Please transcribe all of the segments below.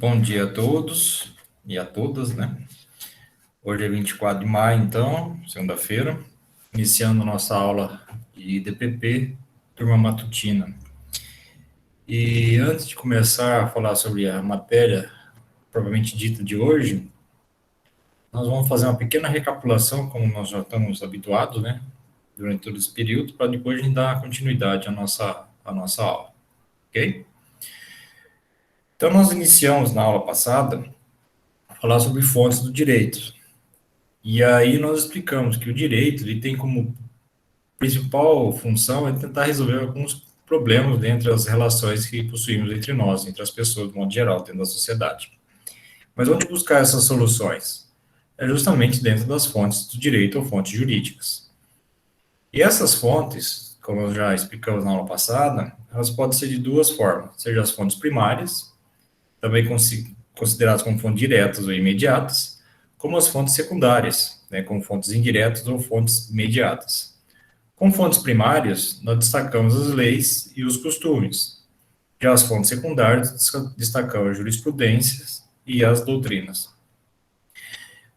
Bom dia a todos e a todas, né? Hoje é 24 de maio, então, segunda-feira, iniciando nossa aula de DPP, turma matutina. E antes de começar a falar sobre a matéria propriamente dita de hoje, nós vamos fazer uma pequena recapitulação, como nós já estamos habituados, né? Durante todo esse período, para depois a gente dar continuidade à nossa aula, ok? Então, nós iniciamos na aula passada a falar sobre fontes do direito. E aí nós explicamos que o direito ele tem como principal função é tentar resolver alguns problemas dentro das relações que possuímos entre nós, entre as pessoas, de modo geral, dentro da sociedade. Mas onde buscar essas soluções? É justamente dentro das fontes do direito ou fontes jurídicas. E essas fontes, como nós já explicamos na aula passada, elas podem ser de duas formas, seja as fontes primárias, também consideradas como fontes diretas ou imediatas, como as fontes secundárias, né, como fontes indiretas ou fontes imediatas. Com fontes primárias, nós destacamos as leis e os costumes. Já as fontes secundárias, destacamos as jurisprudências e as doutrinas.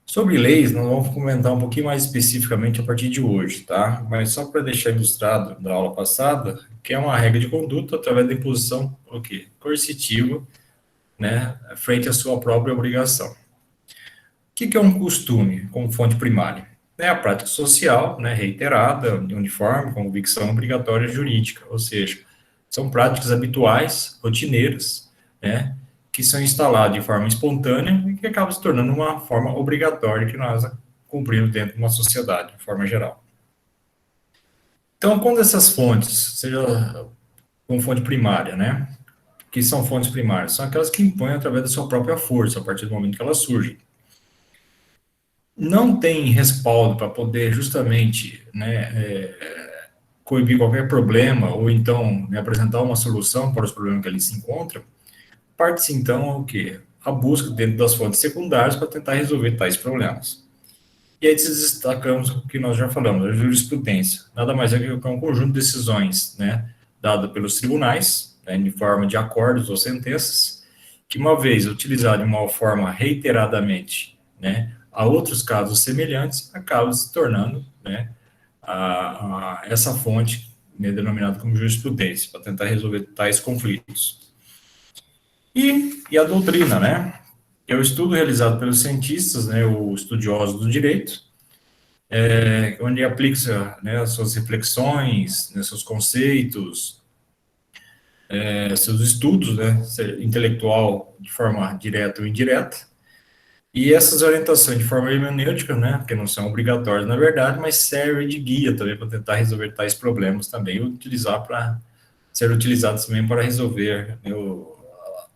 Sobre leis, nós vamos comentar um pouquinho mais especificamente a partir de hoje, tá? Mas só para deixar ilustrado da aula passada, que é uma regra de conduta através da imposição, coercitiva, né, frente à sua própria obrigação. O que é um costume como fonte primária? É a prática social, né, reiterada, uniforme, convicção obrigatória jurídica, ou seja, são práticas habituais, rotineiras, né, que são instaladas de forma espontânea e que acabam se tornando uma forma obrigatória que nós cumprimos dentro de uma sociedade, de forma geral. Então, quando essas fontes, seja como fonte primária, né, que são fontes primárias, são aquelas que impõem através da sua própria força, a partir do momento que elas surgem. Não tem respaldo para poder justamente, né, coibir qualquer problema ou então, né, apresentar uma solução para os problemas que ali se encontram, parte-se então o quê? A busca dentro das fontes secundárias para tentar resolver tais problemas. E aí destacamos o que nós já falamos, a jurisprudência. Nada mais é que um conjunto de decisões, né, dado pelos tribunais, né, em forma de acordos ou sentenças, que uma vez utilizado de uma forma reiteradamente, né, a outros casos semelhantes, acaba se tornando, né, essa fonte, né, denominada como jurisprudência, para tentar resolver tais conflitos. E a doutrina, né? É o estudo realizado pelos cientistas, né, ou estudiosos do direito, onde aplica, né, as suas reflexões, né, seus conceitos, seus estudos, né, intelectual de forma direta ou indireta, e essas orientações de forma hermenêutica, né, que não são obrigatórias na verdade, mas servem de guia também para tentar resolver tais problemas também, e utilizar para ser utilizados também para resolver, né,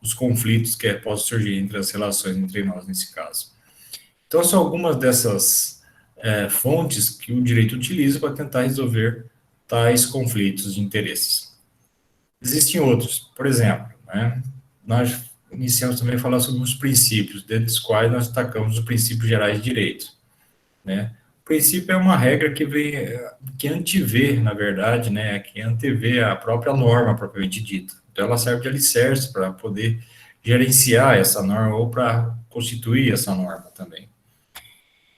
os conflitos que possam surgir entre as relações entre nós nesse caso. Então, são algumas dessas fontes que o direito utiliza para tentar resolver tais conflitos de interesses. Existem outros, por exemplo, né, nós iniciamos também a falar sobre os princípios, dentre os quais nós destacamos os princípios gerais de direito, né. O princípio é uma regra que vem, que antevê, na verdade, né, que antevê a própria norma propriamente dita. Então, ela serve de alicerce para poder gerenciar essa norma ou para constituir essa norma também.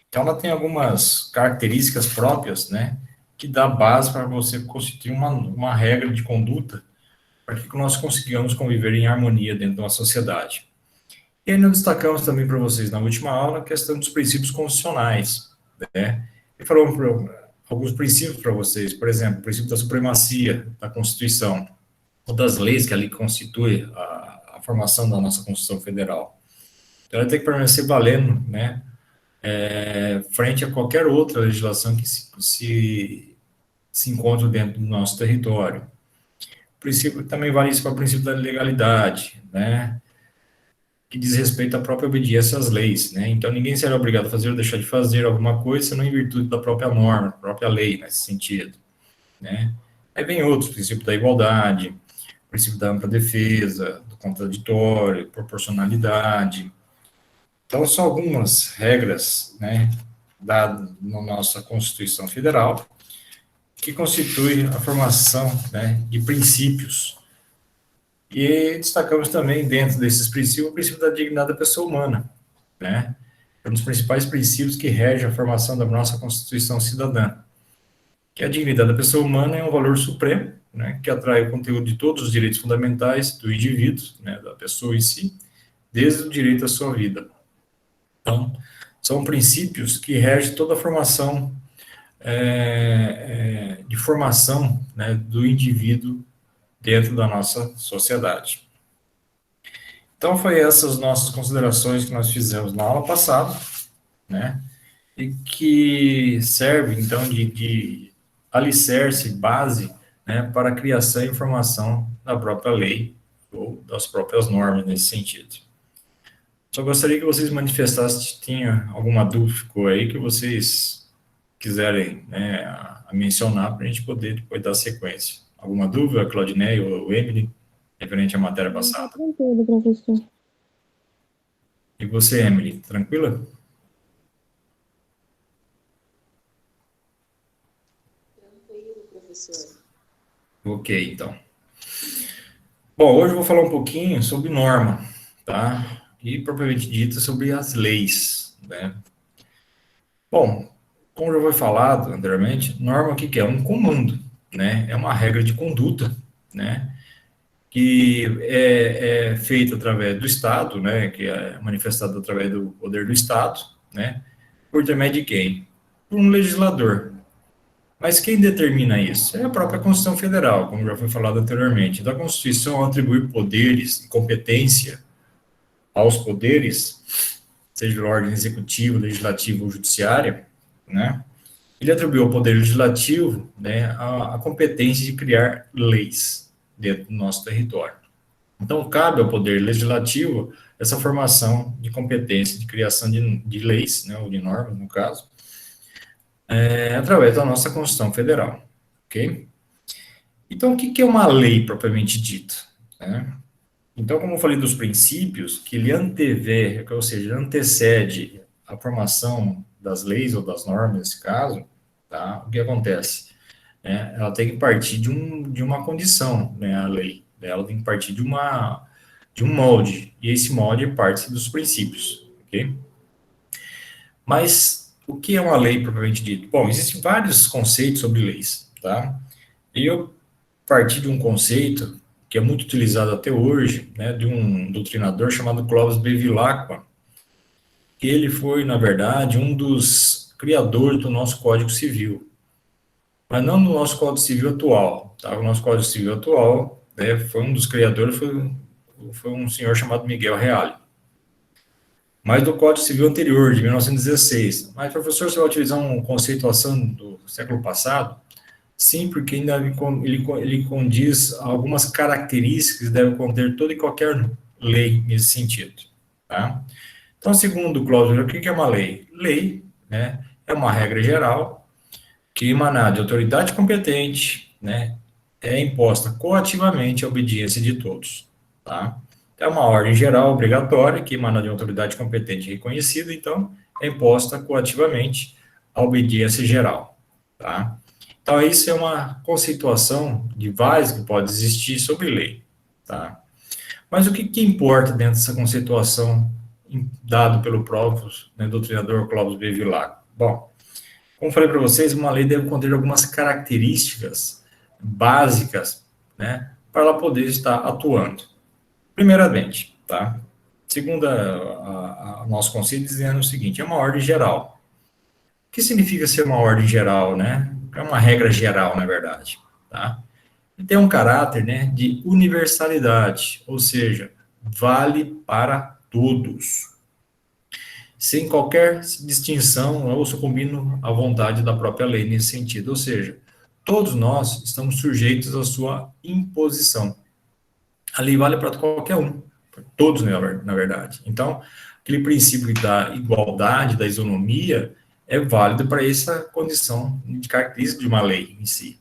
Então, ela tem algumas características próprias, né, que dá base para você constituir uma regra de conduta para que nós consigamos conviver em harmonia dentro de uma sociedade. E aí nós destacamos também para vocês na última aula a questão dos princípios constitucionais, né, e falamos alguns princípios para vocês, por exemplo, o princípio da supremacia da Constituição, ou das leis que ali constituem a formação da nossa Constituição Federal. Então, ela tem que permanecer valendo, né, frente a qualquer outra legislação que se encontre dentro do nosso território. O princípio também vale isso para o princípio da legalidade, né, que diz respeito à própria obediência às leis, né, então ninguém será obrigado a fazer ou deixar de fazer alguma coisa, senão em virtude da própria norma, da própria lei, nesse sentido, né. Aí vem outros, o princípio da igualdade, o princípio da ampla defesa, do contraditório, proporcionalidade. Então, são algumas regras, né, dadas na nossa Constituição Federal, que constitui a formação, né, de princípios E destacamos também, dentro desses princípios, o princípio da dignidade da pessoa humana, né? É um dos principais princípios que rege a formação da nossa Constituição cidadã, que a dignidade da pessoa humana é um valor supremo, né, que atrai o conteúdo de todos os direitos fundamentais do indivíduo, né, da pessoa em si, desde o direito à sua vida. Então, são princípios que regem toda a formação de formação, né, do indivíduo dentro da nossa sociedade. Então, foi essas nossas considerações que nós fizemos na aula passada, né, e que serve, então, de alicerce, base, né, para a criação e formação da própria lei ou das próprias normas nesse sentido. Só gostaria que vocês manifestassem se tinha alguma dúvida ficou aí que vocês quiserem, né, a mencionar para a gente poder depois dar sequência. Alguma dúvida, Claudinei ou Emily, referente à matéria passada? Tranquilo, professor. E você, Emily, tranquila? Tranquilo, professor. Ok, então. Bom, hoje eu vou falar um pouquinho sobre norma, tá? E propriamente dita sobre as leis, né? Bom, como já foi falado anteriormente, norma o que que é? Um comando, né? É uma regra de conduta, né? Que é feita através do Estado, né? Que é manifestado através do poder do Estado, né? Por intermédio de quem? Por um legislador. Mas quem determina isso? É a própria Constituição Federal, como já foi falado anteriormente. Então, a Constituição atribui poderes e competência aos poderes, seja de ordem executiva, legislativa ou judiciária, né? Ele atribuiu ao poder legislativo, né, a competência de criar leis dentro do nosso território. Então, cabe ao poder legislativo essa formação de competência de criação de leis, né, ou de normas, no caso, através da nossa Constituição Federal, ok? Então, o que é uma lei propriamente dita, né? Então, como eu falei dos princípios, que ele antevê, ou seja, antecede a formação das leis ou das normas, nesse caso, tá? O que acontece? Ela tem que partir de uma condição, né, a lei. Ela tem que partir de um molde, e esse molde parte dos princípios, ok? Mas o que é uma lei propriamente dito? Bom, existem vários conceitos sobre leis, tá? E eu parti de um conceito que é muito utilizado até hoje, né, de um doutrinador chamado Clóvis Bevilacqua, que ele foi, na verdade, um dos criadores do nosso Código Civil, mas não no nosso Código Civil atual, tá? O nosso Código Civil atual, né, foi um dos criadores, foi um senhor chamado Miguel Reale. Mas do Código Civil anterior, de 1916. Mas, professor, você vai utilizar uma conceituação do século passado? Sim, porque ainda ele condiz algumas características que devem conter toda e qualquer lei nesse sentido, tá? Então, segundo Cláudio, o que é uma lei? Lei, né, é uma regra geral que emana de autoridade competente, né, é imposta coativamente a obediência de todos, tá? É uma ordem geral obrigatória que emana de uma autoridade competente e reconhecida, então é imposta coativamente a obediência geral, tá? Então, isso é uma conceituação de várias que pode existir sobre lei, tá? Mas o que importa dentro dessa conceituação dado pelo próprio, né, doutrinador Clóvis Bevilacqua? Bom, como falei para vocês, uma lei deve conter algumas características básicas, né, para ela poder estar atuando. Primeiramente, tá? Segundo a nosso conceito, dizendo o seguinte, é uma ordem geral. O que significa ser uma ordem geral, né? É uma regra geral, na verdade, tá? E tem um caráter, né, de universalidade, ou seja, vale para todos, sem qualquer distinção ou sucumbindo à vontade da própria lei nesse sentido, ou seja, todos nós estamos sujeitos à sua imposição. A lei vale para qualquer um, para todos, na verdade. Então, aquele princípio da igualdade, da isonomia, é válido para essa condição de característica de uma lei em si,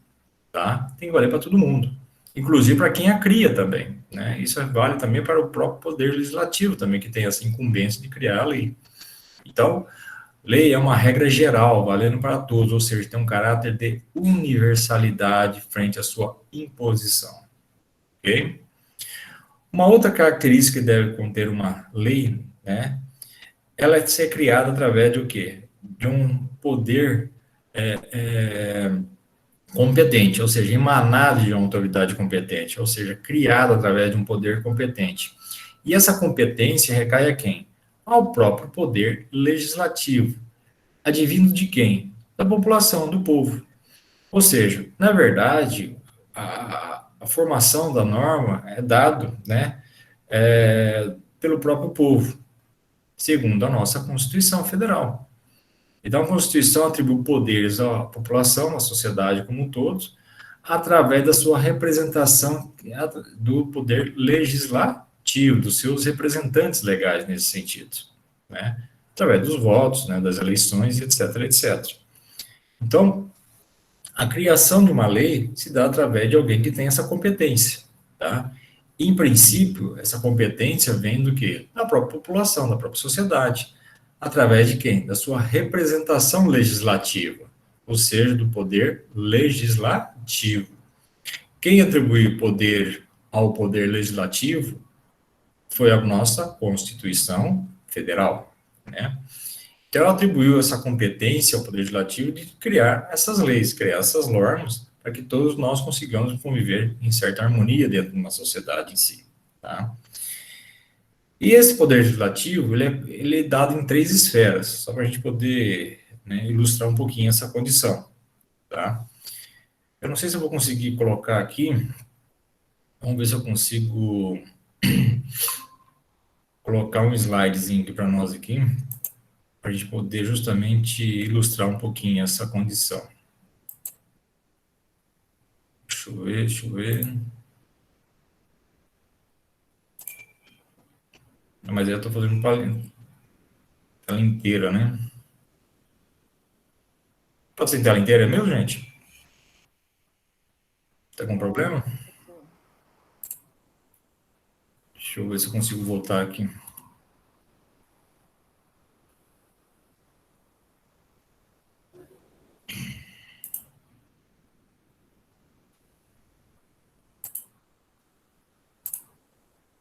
tá? Tem que valer para todo mundo, inclusive para quem a cria também, né? Isso vale também para o próprio poder legislativo também, que tem essa incumbência de criar a lei. Então, lei é uma regra geral, valendo para todos, ou seja, tem um caráter de universalidade frente à sua imposição, ok? Uma outra característica que deve conter uma lei, né, ela é de ser criada através de o quê? De um poder competente, ou seja, emanado de uma autoridade competente, ou seja, criado através de um poder competente. E essa competência recai a quem? Ao próprio poder legislativo. Advindo de quem? Da população, do povo. Ou seja, na verdade, a formação da norma é dado, né, pelo próprio povo, segundo a nossa Constituição Federal. Então, a Constituição atribui poderes à população, à sociedade como um todo, através da sua representação do poder legislativo, dos seus representantes legais nesse sentido, né? Através dos votos, né, das eleições, etc, etc. Então, a criação de uma lei se dá através de alguém que tem essa competência, tá? Em princípio, essa competência vem do quê? Da própria população, da própria sociedade. Através de quem? Da sua representação legislativa, ou seja, do poder legislativo. Quem atribuiu poder ao poder legislativo foi a nossa Constituição Federal, né? Então, ela atribuiu essa competência ao Poder Legislativo de criar essas leis, criar essas normas, para que todos nós consigamos conviver em certa harmonia dentro de uma sociedade em si, tá? E esse Poder Legislativo, ele é dado em três esferas, só para a gente poder, né, ilustrar um pouquinho essa condição, tá? Eu não sei se eu vou conseguir colocar aqui, vamos ver se eu consigo colocar um slidezinho aqui para nós aqui, para a gente poder justamente ilustrar um pouquinho essa condição. Deixa eu ver, deixa eu ver. Mas aí eu estou fazendo para tela inteira, né? Pode ser tela inteira mesmo, gente? Tá com Pode, problema? professor. Deixa eu ver se eu consigo voltar aqui.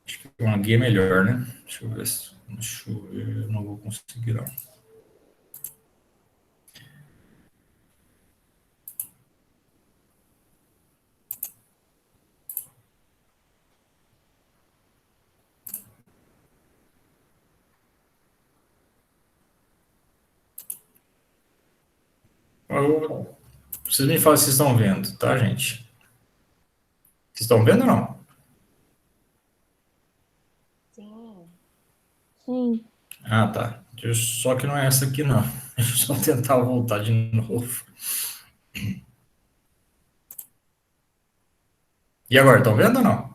Acho que uma guia é melhor, né? Deixa eu ver se. Deixa eu ver, eu não vou conseguir não. Vocês me falam se vocês estão vendo, tá, gente? Vocês estão vendo ou não? Sim. Sim. Ah, tá. Só que não é essa aqui, não. Deixa eu só tentar voltar de novo. E agora, estão vendo ou não?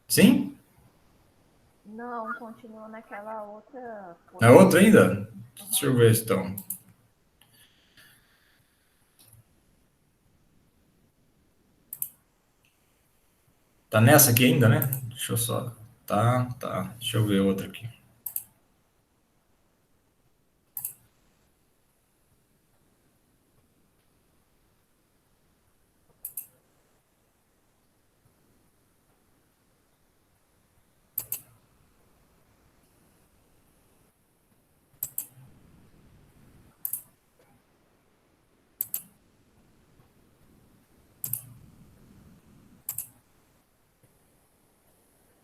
Sim? Não, continua naquela outra É folha outra lá. ainda? Deixa eu Aham. ver se estão. Tá nessa aqui ainda, né? Deixa eu só. Tá, tá. Deixa eu ver outra aqui.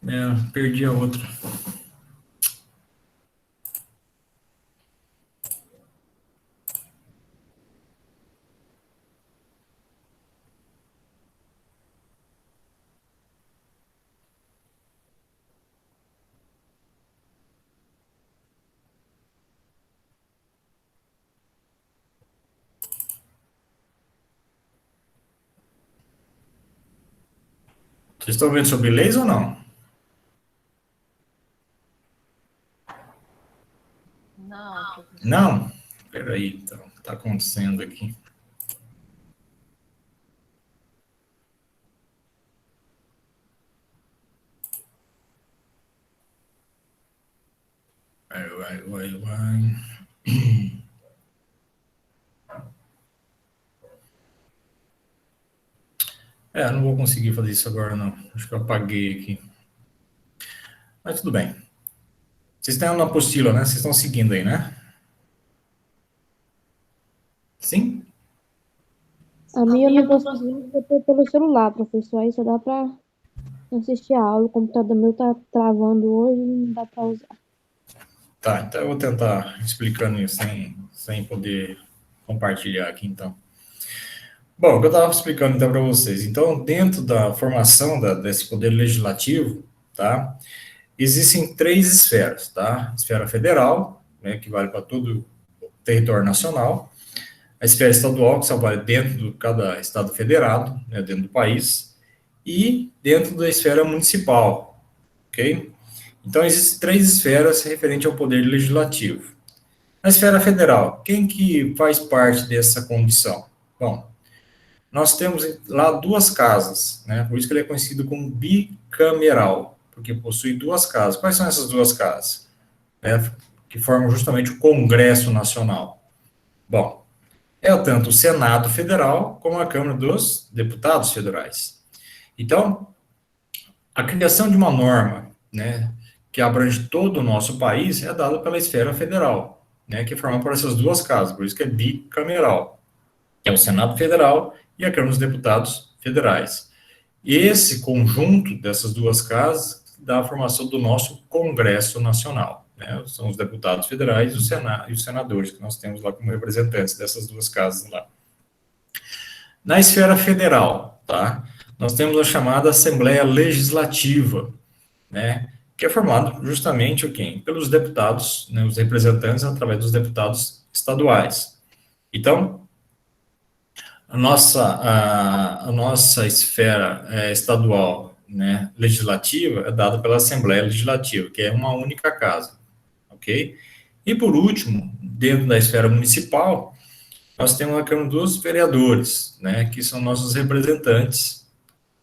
É, perdi a outra. Vocês estão vendo sobre leis ou não? Não, professor. Não? Peraí, então. O que está acontecendo aqui? Vai. Não vou conseguir fazer isso agora, não. Acho que eu apaguei aqui. Mas tudo bem. Vocês têm uma apostila, né? Vocês estão seguindo aí, né? Sim? A minha eu não tô conseguindo porque eu tô pelo celular, professor. Aí só dá pra assistir a aula. O computador meu tá travando hoje e não dá pra usar. Tá, então eu vou tentar explicando isso sem poder compartilhar aqui, então. Bom, o que eu estava explicando então para vocês. Então, dentro da formação desse poder legislativo, tá? Existem três esferas, tá? Esfera federal, né, que vale para todo o território nacional. A esfera estadual, que só vale dentro de cada estado federado, né, dentro do país. E dentro da esfera municipal, ok? Então, existem três esferas referentes ao poder legislativo. Na esfera federal, quem que faz parte dessa condição? Bom, nós temos lá duas casas, né? Por isso que ele é conhecido como bicameral, porque possui duas casas. Quais são essas duas casas? Né? Que formam justamente o Congresso Nacional. Bom, é tanto o Senado Federal como a Câmara dos Deputados Federais. Então, a criação de uma norma, né, que abrange todo o nosso país é dada pela esfera federal, né, que é formada por essas duas casas, por isso que é bicameral, que é o Senado Federal e a Câmara dos Deputados Federais. Esse conjunto dessas duas casas dá a formação do nosso Congresso Nacional, né, são os deputados federais e os senadores que nós temos lá como representantes dessas duas casas lá. Na esfera federal, tá, nós temos a chamada Assembleia Legislativa, né, que é formado justamente o quem? Pelos deputados, né, os representantes através dos deputados estaduais. Então, a nossa esfera estadual, né, legislativa é dada pela Assembleia Legislativa, que é uma única casa, ok? E por último, dentro da esfera municipal, nós temos a Câmara dos Vereadores, né, que são nossos representantes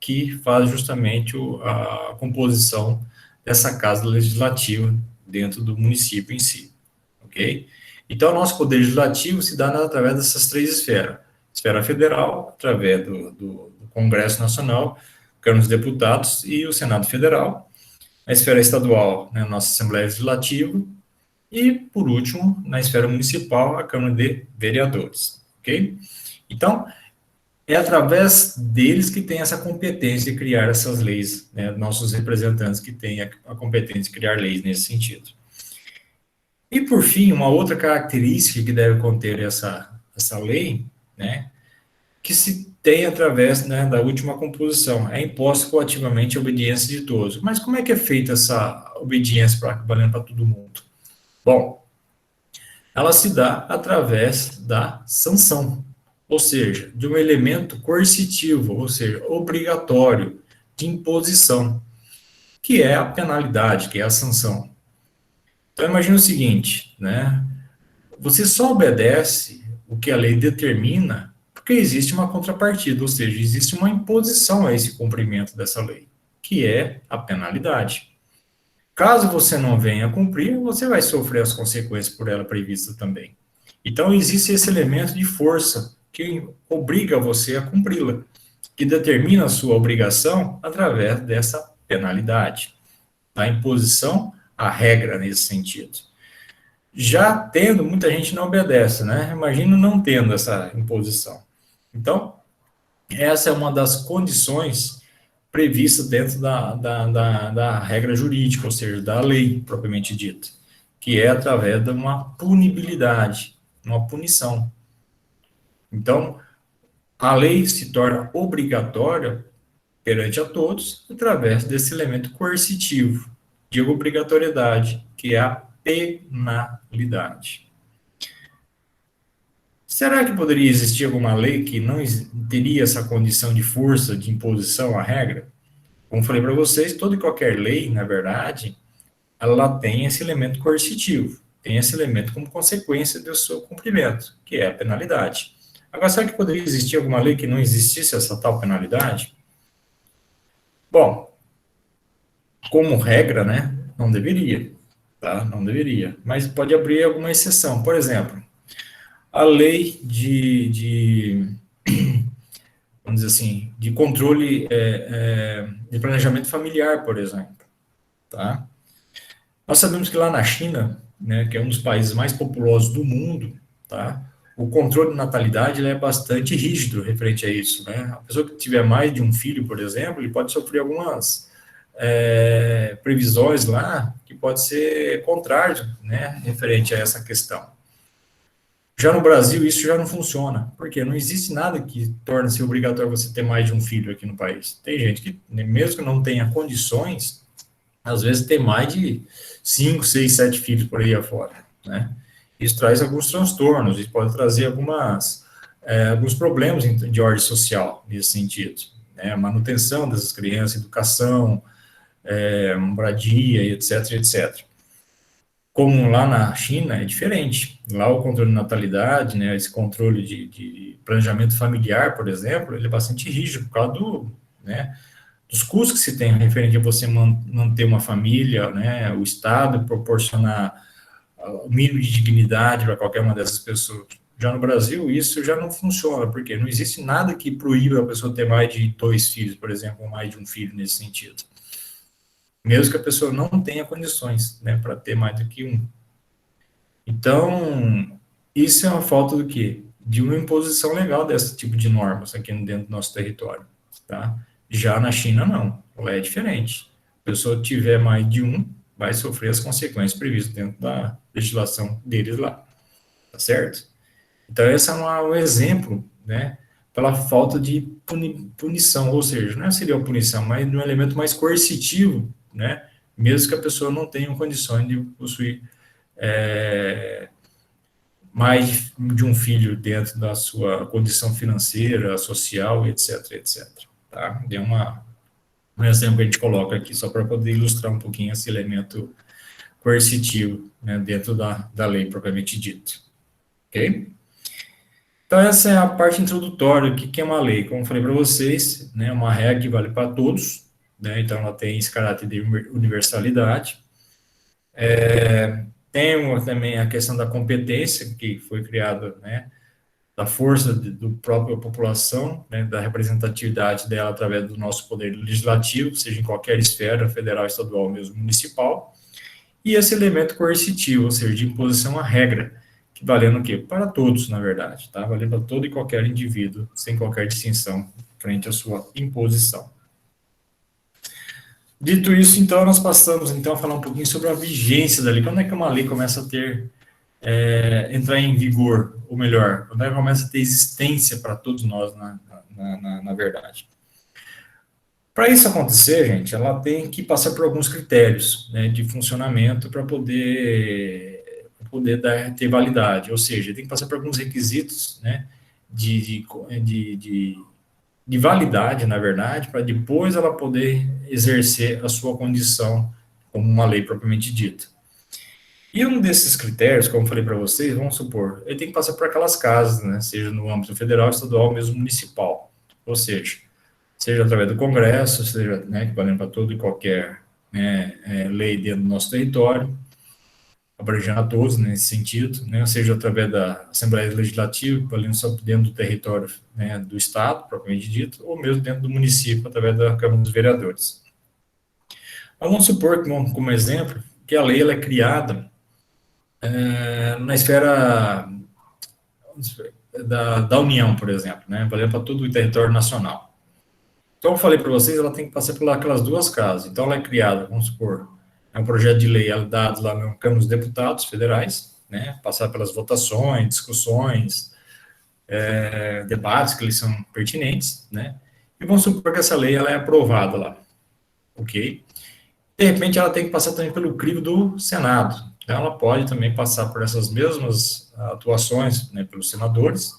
que fazem justamente a composição dessa casa legislativa dentro do município em si, ok? Então, o nosso poder legislativo se dá através dessas três esferas. Esfera federal, através do Congresso Nacional, Câmara dos Deputados e o Senado Federal. A esfera estadual, né, a nossa Assembleia Legislativa. E, por último, na esfera municipal, a Câmara de Vereadores, ok? Então, é através deles que tem essa competência de criar essas leis, né, nossos representantes que têm a competência de criar leis nesse sentido. E, por fim, uma outra característica que deve conter essa lei, né, que se tem através, né, da última composição, é imposta coativamente a obediência de todos. Mas como é que é feita essa obediência valendo para todo mundo? Bom, ela se dá através da sanção, ou seja, de um elemento coercitivo, ou seja, obrigatório, de imposição, que é a penalidade, que é a sanção. Então, imagine o seguinte, né? Você só obedece o que a lei determina porque existe uma contrapartida, ou seja, existe uma imposição a esse cumprimento dessa lei, que é a penalidade. Caso você não venha a cumprir, você vai sofrer as consequências por ela prevista também. Então, existe esse elemento de força que obriga você a cumpri-la, que determina a sua obrigação através dessa penalidade, da imposição à regra nesse sentido. Já tendo, muita gente não obedece, né? Imagina não tendo essa imposição. Então, essa é uma das condições previstas dentro da regra jurídica, ou seja, da lei propriamente dita, que é através de uma punibilidade, uma punição. Então, a lei se torna obrigatória perante a todos através desse elemento coercitivo de obrigatoriedade, que é a penalidade. Será que poderia existir alguma lei que não teria essa condição de força de imposição à regra? Como falei para vocês, toda e qualquer lei, na verdade, ela tem esse elemento coercitivo, tem esse elemento como consequência do seu cumprimento, que é a penalidade. Agora, será que poderia existir alguma lei que não existisse essa tal penalidade? Bom, como regra, né, não deveria, tá? Não deveria, mas pode abrir alguma exceção. Por exemplo, a lei vamos dizer assim, de controle de planejamento familiar, por exemplo, tá? Nós sabemos que lá na China, né, que é um dos países mais populosos do mundo, tá? O controle de natalidade ele é bastante rígido referente a isso, né? A pessoa que tiver mais de um filho, por exemplo, ele pode sofrer algumas previsões lá que pode ser contrário, né, referente a essa questão. Já no Brasil, isso já não funciona, porque não existe nada que torne-se obrigatório você ter mais de um filho aqui no país. Tem gente que, mesmo que não tenha condições, às vezes tem mais de 5, 6, 7 filhos por aí afora, né? Isso traz alguns transtornos, isso pode trazer alguns problemas de ordem social, nesse sentido, né? Manutenção dessas crianças, educação, moradia, etc, etc. Como lá na China é diferente. Lá o controle de natalidade, né, esse controle de planejamento familiar, por exemplo, ele é bastante rígido por causa né, dos custos que se tem referente a você manter uma família, né, o Estado proporcionar o mínimo de dignidade para qualquer uma dessas pessoas. Já no Brasil, isso já não funciona, porque não existe nada que proíba a pessoa ter mais de 2 filhos, por exemplo, ou mais de um filho nesse sentido. Mesmo que a pessoa não tenha condições, né, para ter mais do que um. Então, isso é uma falta do quê? De uma imposição legal desse tipo de normas aqui dentro do nosso território, tá? Já na China, não. Lá é diferente. Se a pessoa tiver mais de um, vai sofrer as consequências previstas dentro da legislação deles lá, tá certo? Então, esse é um exemplo, né, pela falta de punição, ou seja, não seria uma punição, mas um elemento mais coercitivo, né, mesmo que a pessoa não tenha condições de possuir mais de um filho dentro da sua condição financeira, social, etc, etc. Tá? Deu um exemplo que a gente coloca aqui, só para poder ilustrar um pouquinho esse elemento coercitivo, né, dentro da lei propriamente dito. Ok? Então, essa é a parte introdutória, o que é uma lei. Como eu falei para vocês, né, uma regra que vale para todos, né, então ela tem esse caráter de universalidade. Tem também a questão da competência, que foi criada, né, da força do própria população, né, da representatividade dela através do nosso poder legislativo, seja em qualquer esfera, federal, estadual, mesmo municipal, e esse elemento coercitivo, ou seja, de imposição à regra, que valendo o quê? Para todos, na verdade, tá? Valendo para todo e qualquer indivíduo, sem qualquer distinção, frente à sua imposição. Dito isso, então, nós passamos, então, a falar um pouquinho sobre a vigência da lei. Quando é que uma lei começa a ter, entrar em vigor, ou melhor, quando ela começa a ter existência para todos nós, na verdade. Para isso acontecer, gente, ela tem que passar por alguns critérios, né, de funcionamento para poder ter validade, ou seja, tem que passar por alguns requisitos, né, de validade, na verdade, para depois ela poder exercer a sua condição como uma lei propriamente dita. E um desses critérios, como eu falei para vocês, vamos supor, ele tem que passar por aquelas casas, né, seja no âmbito federal, estadual, mesmo municipal, ou seja através do Congresso, seja, né, valendo para todo e qualquer, né, lei dentro do nosso território, abrangendo a todos nesse sentido, né, seja através da Assembleia Legislativa, valendo só dentro do território, né, do Estado, propriamente dito, ou mesmo dentro do município, através da Câmara dos Vereadores. Mas vamos supor, como exemplo, que a lei ela é criada na esfera da União, por exemplo, né, valendo para todo o território nacional. Então, eu falei para vocês, ela tem que passar por aquelas duas casas. Então, ela é criada, vamos supor, é um projeto de lei, ela é dado lá na Câmara dos Deputados Federais, né, passar pelas votações, discussões, debates que eles são pertinentes, né, e vamos supor que essa lei ela é aprovada lá, ok? De repente, ela tem que passar também pelo crivo do Senado. Então, ela pode também passar por essas mesmas atuações, né, pelos senadores,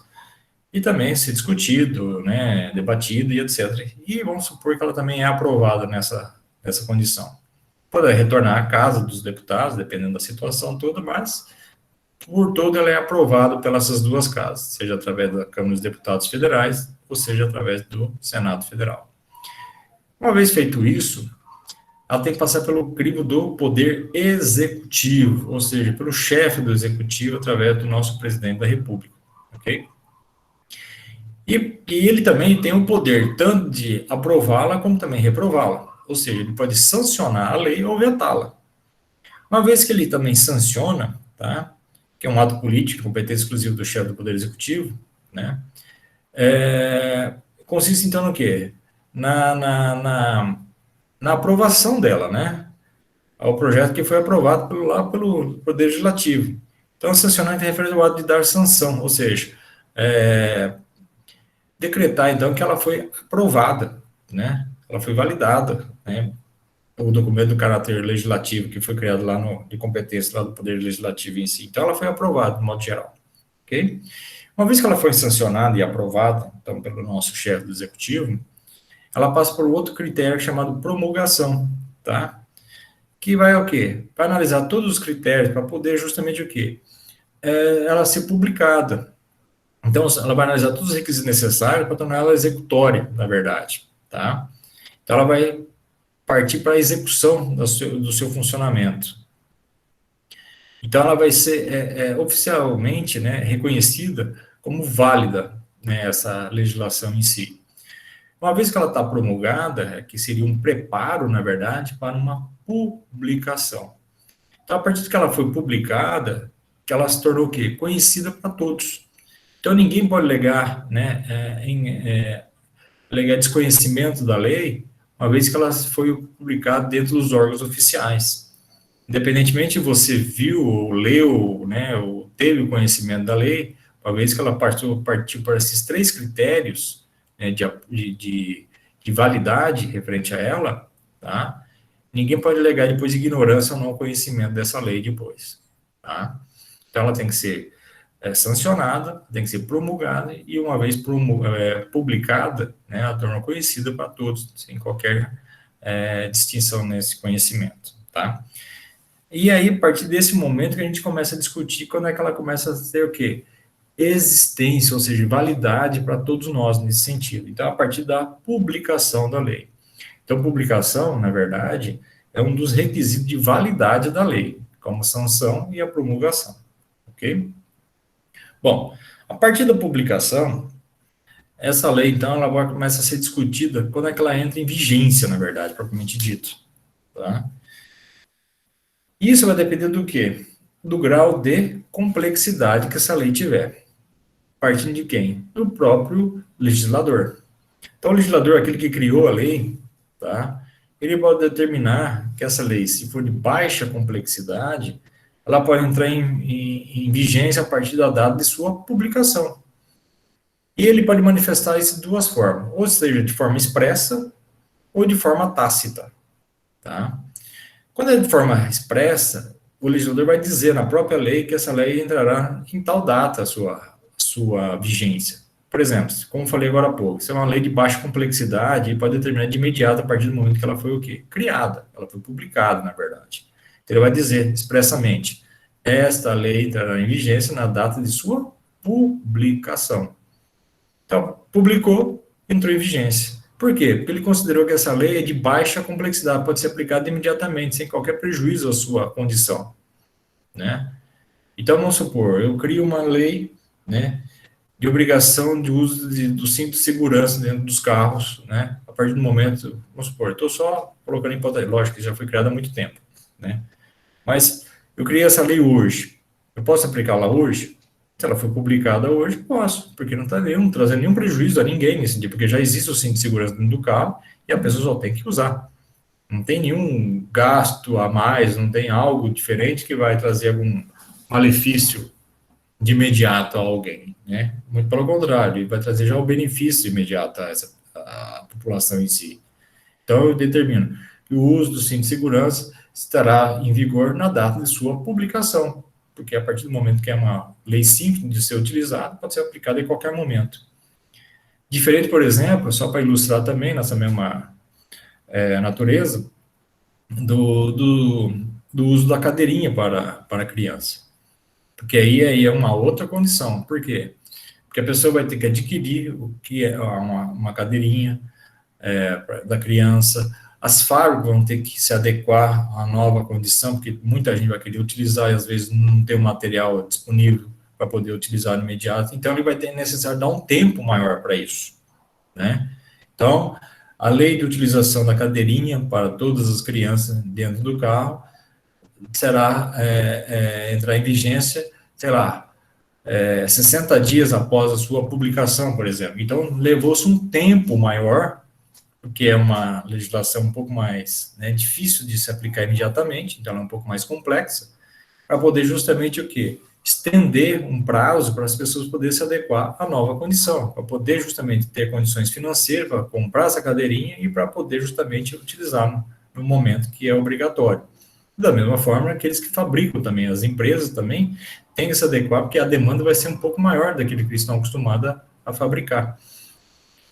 e também ser discutido, né, debatido e etc. E vamos supor que ela também é aprovada nessa condição. Pode retornar à casa dos deputados, dependendo da situação toda, mas, por todo, ela é aprovada pelas duas casas, seja através da Câmara dos Deputados Federais, ou seja através do Senado Federal. Uma vez feito isso, ela tem que passar pelo crivo do Poder Executivo, ou seja, pelo chefe do Executivo, através do nosso Presidente da República, ok? E ele também tem o poder tanto de aprová-la como também reprová-la. Ou seja, ele pode sancionar a lei ou vetá-la. Uma vez que ele também sanciona, tá, que é um ato político, competência exclusiva do chefe do Poder Executivo, né, consiste então no quê? Na aprovação dela, né, ao projeto que foi aprovado pelo Poder Legislativo. Então, sancionar refere ao ato de dar sanção, ou seja, decretar, então, que ela foi aprovada, né, ela foi validada, né, o documento do caráter legislativo que foi criado lá de competência lá do Poder Legislativo em si. Então, ela foi aprovada, de modo geral, ok? Uma vez que ela foi sancionada e aprovada, então, pelo nosso chefe do Executivo, ela passa por outro critério chamado promulgação, tá? Que vai o quê? Vai analisar todos os critérios para poder justamente o quê? Ela ser publicada. Então, ela vai analisar todos os requisitos necessários para tornar ela executória, na verdade, tá? Então, ela vai partir para a execução do seu funcionamento. Então, ela vai ser oficialmente, né, reconhecida como válida, né, essa legislação em si. Uma vez que ela está promulgada, que seria um preparo, na verdade, para uma publicação. Então, a partir de que ela foi publicada, que ela se tornou o quê? Conhecida para todos. Então, ninguém pode alegar, né, alegar desconhecimento da lei, uma vez que ela foi publicada dentro dos órgãos oficiais. Independentemente de você viu, ou leu, né, ou teve o conhecimento da lei, uma vez que ela partiu para esses três critérios, né, de validade referente a ela, tá? Ninguém pode alegar depois ignorância ou não conhecimento dessa lei depois, tá? Então, ela tem que ser sancionada, tem que ser promulgada, e uma vez publicada, né, ela torna conhecida para todos, sem qualquer distinção nesse conhecimento, tá? E aí, a partir desse momento que a gente começa a discutir, quando é que ela começa a ter o quê? Existência, ou seja, validade para todos nós nesse sentido. Então, a partir da publicação da lei. Então, publicação, na verdade, é um dos requisitos de validade da lei, como sanção e a promulgação, ok? Bom, a partir da publicação, essa lei, então, ela começa a ser discutida quando é que ela entra em vigência, na verdade, propriamente dito, tá? Isso vai depender do quê? Do grau de complexidade que essa lei tiver. Partindo de quem? Do próprio legislador. Então, o legislador, aquele que criou a lei, tá? Ele pode determinar que essa lei, se for de baixa complexidade, ela pode entrar em vigência a partir da data de sua publicação. E ele pode manifestar isso de duas formas, ou seja, de forma expressa ou de forma tácita, tá? Quando é de forma expressa, o legislador vai dizer na própria lei que essa lei entrará em tal data a sua vigência. Por exemplo, como falei agora há pouco, se é uma lei de baixa complexidade, ele pode determinar de imediato a partir do momento que ela foi o quê? Criada, ela foi publicada, na verdade. Então, ele vai dizer expressamente, esta lei entrará em vigência na data de sua publicação. Então, publicou, entrou em vigência. Por quê? Porque ele considerou que essa lei é de baixa complexidade, pode ser aplicada imediatamente, sem qualquer prejuízo à sua condição, né? Então, vamos supor, eu crio uma lei, né, de obrigação de uso do cinto de segurança dentro dos carros, né, a partir do momento, vamos supor, estou só colocando em hipótese, lógico que já foi criada há muito tempo, né, mas eu criei essa lei hoje, eu posso aplicá-la hoje? Se ela foi publicada hoje, posso, porque não está trazendo nenhum prejuízo a ninguém nesse dia, porque já existe o cinto de segurança dentro do carro e a pessoa só tem que usar. Não tem nenhum gasto a mais, não tem algo diferente que vai trazer algum malefício de imediato a alguém, né? Muito pelo contrário, ele vai trazer já o benefício imediato a população em si. Então, eu determino que o uso do cinto de segurança estará em vigor na data de sua publicação, porque a partir do momento que é uma lei simples de ser utilizada, pode ser aplicada em qualquer momento. Diferente, por exemplo, só para ilustrar também nessa mesma natureza, do uso da cadeirinha para a criança. Porque aí é uma outra condição. Por quê? Porque a pessoa vai ter que adquirir o que é uma cadeirinha da criança, as fábricas vão ter que se adequar à nova condição, porque muita gente vai querer utilizar e às vezes não tem o material disponível para poder utilizar no imediato, então ele vai ter necessidade de dar um tempo maior para isso, né? Então, a lei de utilização da cadeirinha para todas as crianças dentro do carro será entrar em vigência, sei lá, 60 dias após a sua publicação, por exemplo. Então, levou-se um tempo maior, porque é uma legislação um pouco mais, né, difícil de se aplicar imediatamente, então ela é um pouco mais complexa, para poder justamente o quê? Estender um prazo para as pessoas poderem se adequar à nova condição, para poder justamente ter condições financeiras para comprar essa cadeirinha e para poder justamente utilizar no momento que é obrigatório. Da mesma forma, aqueles que fabricam também, as empresas também têm que se adequar, porque a demanda vai ser um pouco maior daquilo que eles estão acostumados a fabricar.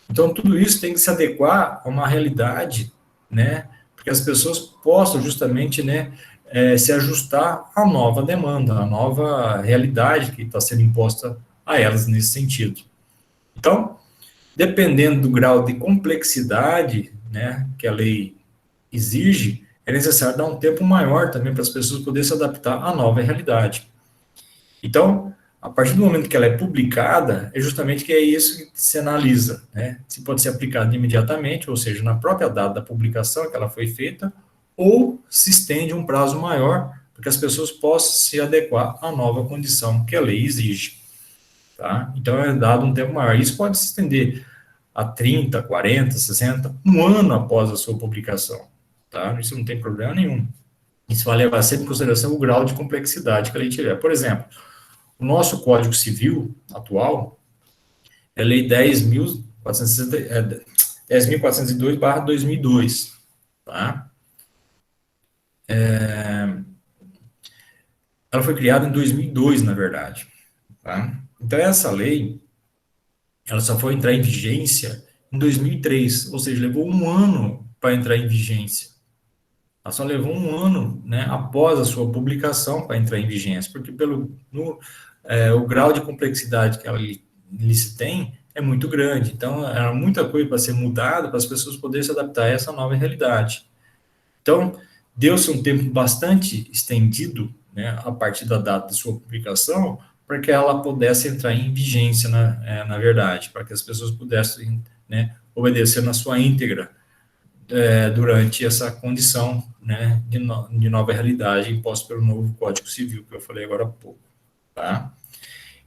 Então, tudo isso tem que se adequar a uma realidade, né, porque as pessoas possam justamente, né, se ajustar à nova demanda, à nova realidade que está sendo imposta a elas nesse sentido. Então, dependendo do grau de complexidade, né, que a lei exige, é necessário dar um tempo maior também para as pessoas poderem se adaptar à nova realidade. Então, a partir do momento que ela é publicada, é justamente que é isso que se analisa, né? Se pode ser aplicado imediatamente, ou seja, na própria data da publicação que ela foi feita, ou se estende um prazo maior, para que as pessoas possam se adequar à nova condição que a lei exige, tá? Então, é dado um tempo maior. Isso pode se estender a 30, 40, 60, um ano após a sua publicação, tá? Isso não tem problema nenhum. Isso vai levar sempre em consideração o grau de complexidade que a lei tiver. Por exemplo, o nosso Código Civil atual é a Lei 10.402/2002, tá? Ela foi criada em 2002, na verdade, tá? Então, essa lei, ela só foi entrar em vigência em 2003, ou seja, levou um ano para entrar em vigência. Ela só levou um ano, né, após a sua publicação para entrar em vigência, porque o grau de complexidade que ela se tem é muito grande. Então, era muita coisa para ser mudada para as pessoas poderem se adaptar a essa nova realidade. Então, deu-se um tempo bastante estendido, né, a partir da data de sua publicação, para que ela pudesse entrar em vigência, na verdade, para que as pessoas pudessem, né, obedecer na sua íntegra durante essa condição, né, de nova realidade imposta pelo novo Código Civil, que eu falei agora há pouco, tá?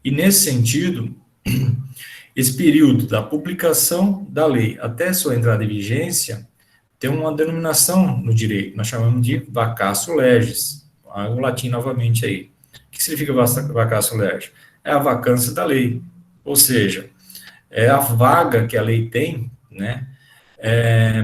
E nesse sentido, esse período da publicação da lei até sua entrada em vigência tem uma denominação no direito, nós chamamos de vacatio legis, o latim novamente aí. O que significa vacatio legis? É a vacância da lei, ou seja, é a vaga que a lei tem, né,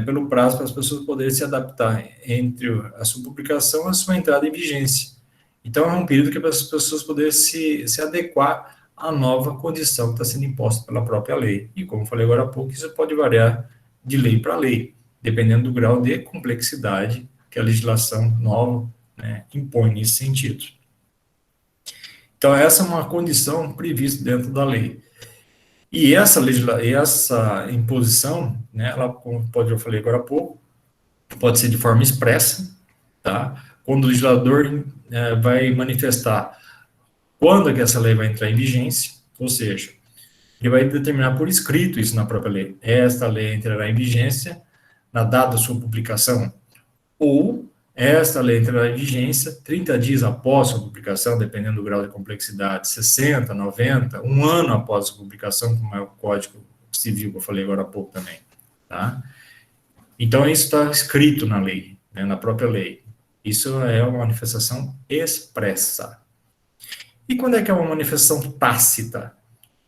pelo prazo para as pessoas poderem se adaptar entre a sua publicação e a sua entrada em vigência. Então, é um período que as pessoas poderem se adequar à nova condição que está sendo imposta pela própria lei. E, como falei agora há pouco, isso pode variar de lei para lei, dependendo do grau de complexidade que a legislação nova, né, impõe nesse sentido. Então, essa é uma condição prevista dentro da lei. E essa imposição, né, ela, como eu falei agora há pouco, pode ser de forma expressa, tá? Quando o legislador vai manifestar quando é que essa lei vai entrar em vigência, ou seja, ele vai determinar por escrito isso na própria lei. Esta lei entrará em vigência na data da sua publicação, ou esta lei entrará em vigência 30 dias após sua publicação, dependendo do grau de complexidade, 60, 90, um ano após a publicação, como é o Código Civil, que eu falei agora há pouco também, tá? Então, isso está escrito na lei, né, na própria lei. Isso é uma manifestação expressa. E quando é que é uma manifestação tácita?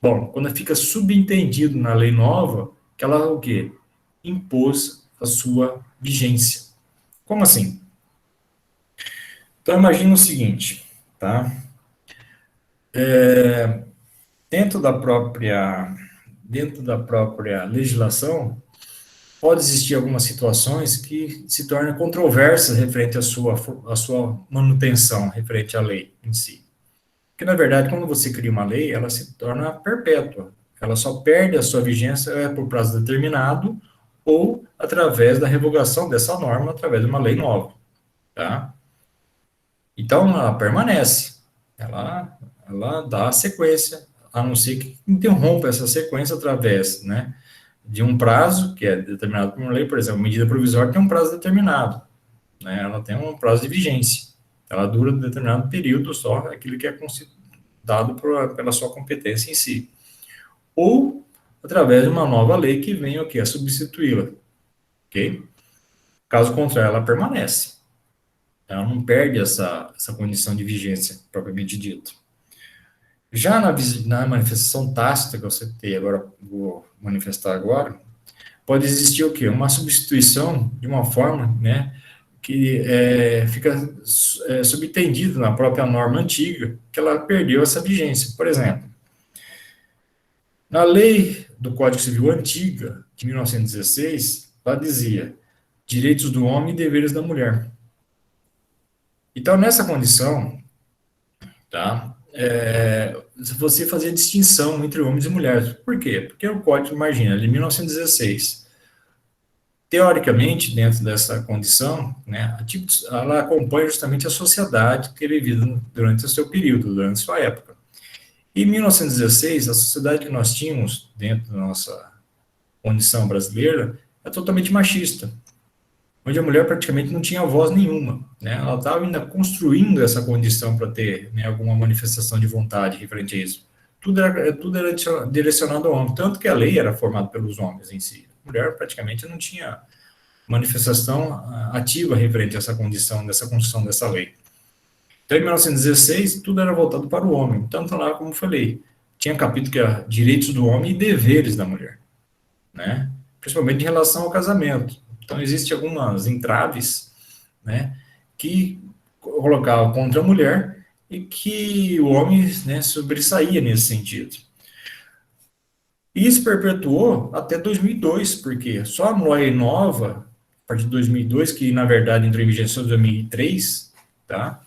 Bom, quando fica subentendido na lei nova que ela, o quê? Impôs a sua vigência. Como assim? Então, imagina o seguinte, tá? Dentro da própria legislação, pode existir algumas situações que se tornam controversas referente à sua manutenção, referente à lei em si. Porque, na verdade, quando você cria uma lei, ela se torna perpétua. Ela só perde a sua vigência por prazo determinado ou através da revogação dessa norma através de uma lei nova, tá? Então, ela permanece. ela dá sequência, a não ser que interrompa essa sequência através, né, de um prazo que é determinado por uma lei. Por exemplo, medida provisória tem um prazo determinado, né, ela tem um prazo de vigência, ela dura um determinado período só, aquilo que é dado pela sua competência em si. Ou através de uma nova lei que venha o quê? A substituí-la, ok? Caso contrário, ela permanece. Ela não perde essa condição de vigência, propriamente dito. Já na manifestação tácita que eu citei agora, vou manifestar agora, pode existir o quê? Uma substituição de uma forma, né, que fica subtendido na própria norma antiga, que ela perdeu essa vigência. Por exemplo, na lei do Código Civil antiga, de 1916, ela dizia direitos do homem e deveres da mulher. Então, nessa condição, tá, você fazia distinção entre homens e mulheres. Por quê? Porque o Código, imagina, de 1916, teoricamente, dentro dessa condição, né, ela acompanha justamente a sociedade que ele vive durante o seu período, durante a sua época. Em 1916, a sociedade que nós tínhamos dentro da nossa condição brasileira é totalmente machista, onde a mulher praticamente não tinha voz nenhuma, né? Ela estava ainda construindo essa condição para ter, né, alguma manifestação de vontade referente a isso. Tudo era direcionado ao homem, tanto que a lei era formada pelos homens em si. A mulher praticamente não tinha manifestação ativa referente a essa condição, dessa construção dessa lei. Então, em 1916, tudo era voltado para o homem, tanto lá como falei, tinha capítulo que era direitos do homem e deveres da mulher, né? Principalmente em relação ao casamento. Então, existem algumas entraves, né, que colocavam contra a mulher e que o homem, né, sobressaía nesse sentido. E isso perpetuou até 2002, porque só a lei nova, a partir de 2002, que na verdade entrou em vigência em 2003, tá,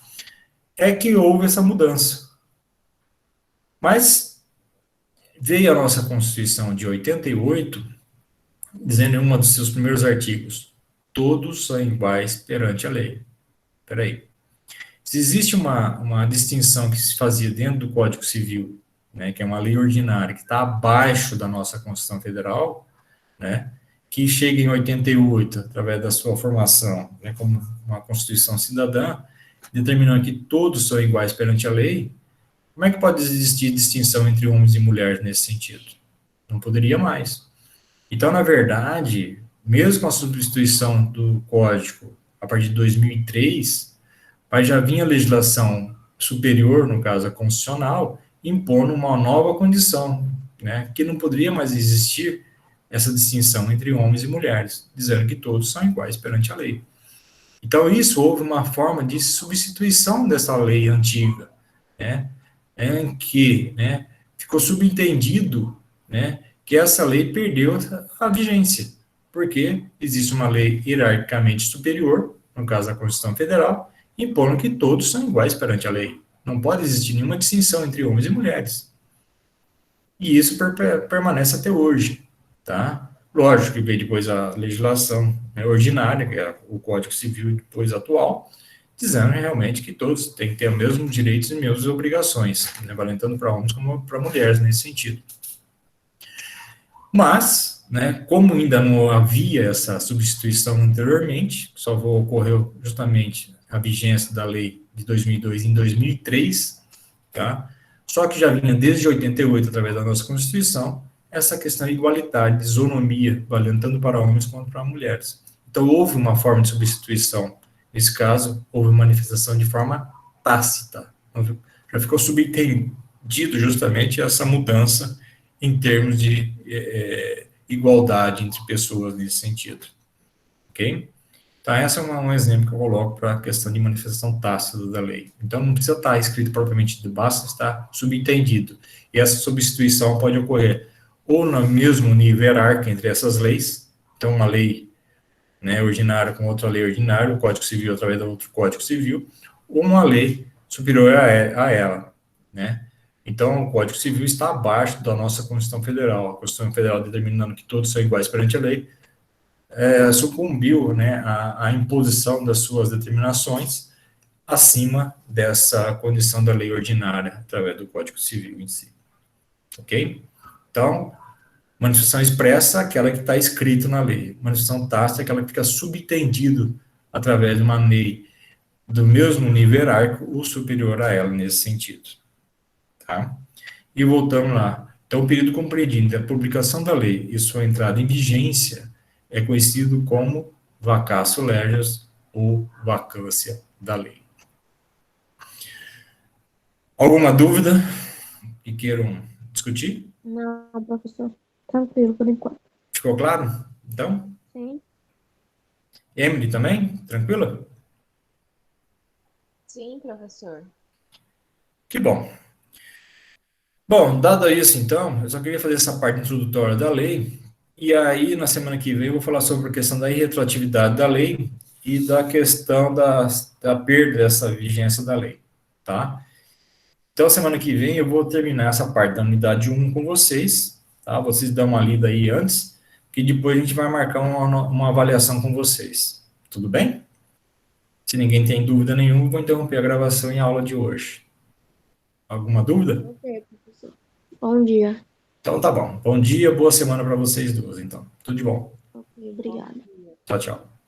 é que houve essa mudança. Mas veio a nossa Constituição de 88, dizendo em um dos seus primeiros artigos, todos são iguais perante a lei. Espera aí. Se existe uma distinção que se fazia dentro do Código Civil, né, que é uma lei ordinária, que está abaixo da nossa Constituição Federal, né, que chega em 88, através da sua formação, né, como uma Constituição Cidadã, determinando que todos são iguais perante a lei, como é que pode existir distinção entre homens e mulheres nesse sentido? Não poderia mais. Então, na verdade, mesmo com a substituição do Código a partir de 2003, mas já vinha a legislação superior, no caso a constitucional, impondo uma nova condição, né, que não poderia mais existir essa distinção entre homens e mulheres, dizendo que todos são iguais perante a lei. Então, isso houve uma forma de substituição dessa lei antiga, né, em que, né, ficou subentendido, né, que essa lei perdeu a vigência, porque existe uma lei hierarquicamente superior, no caso a Constituição Federal, impondo que todos são iguais perante a lei. Não pode existir nenhuma distinção entre homens e mulheres. E isso permanece até hoje, tá? Lógico que veio depois a legislação, né, ordinária, que é o Código Civil depois atual, dizendo realmente que todos têm que ter os mesmos direitos e mesmas obrigações, né, valendo tanto para homens como para mulheres nesse sentido. Mas, né, como ainda não havia essa substituição anteriormente, só ocorreu justamente a vigência da lei de 2002 em 2003, tá? Só que já vinha desde 88, através da nossa Constituição, essa questão de igualdade, de isonomia, valendo tanto para homens quanto para mulheres. Então, houve uma forma de substituição. Nesse caso, houve manifestação de forma tácita. Já ficou subentendido justamente essa mudança em termos de igualdade entre pessoas nesse sentido. Ok? Então, esse é um exemplo que eu coloco para a questão de manifestação tácita da lei. Então, não precisa estar escrito propriamente, basta estar subentendido. E essa substituição pode ocorrer ou no mesmo nível hierárquico entre essas leis, então uma lei, né, ordinária com outra lei ordinária, o Código Civil através do outro Código Civil, ou uma lei superior a ela, né? Então, o Código Civil está abaixo da nossa Constituição Federal. A Constituição Federal determinando que todos são iguais perante a lei, sucumbiu, né, à imposição das suas determinações acima dessa condição da lei ordinária, através do Código Civil em si. Ok? Então, manifestação expressa, aquela que está escrito na lei. Manifestação tácita, aquela que fica subentendido através de uma lei do mesmo nível hierárquico ou superior a ela nesse sentido. Tá? E voltamos lá. Então, o período compreendido entre a publicação da lei e sua entrada em vigência é conhecido como vacatio legis ou vacância da lei. Alguma dúvida que queiram discutir? Não, professor. Tranquilo, por enquanto. Ficou claro? Então, Sim. Emily também? Tranquila? Sim, professor. Que bom. Bom, dado isso então, eu só queria fazer essa parte introdutória da lei, e aí na semana que vem eu vou falar sobre a questão da irretroatividade da lei e da questão da perda dessa vigência da lei, tá? Então, semana que vem eu vou terminar essa parte da unidade 1 com vocês, tá? Vocês dão uma lida aí antes, que depois a gente vai marcar uma avaliação com vocês. Tudo bem? Se ninguém tem dúvida nenhuma, eu vou interromper a gravação em aula de hoje. Alguma dúvida? Ok, professor. Bom dia. Então tá bom. Bom dia, boa semana para vocês duas, então. Tudo de bom. Ok, obrigada. Tchau, tchau.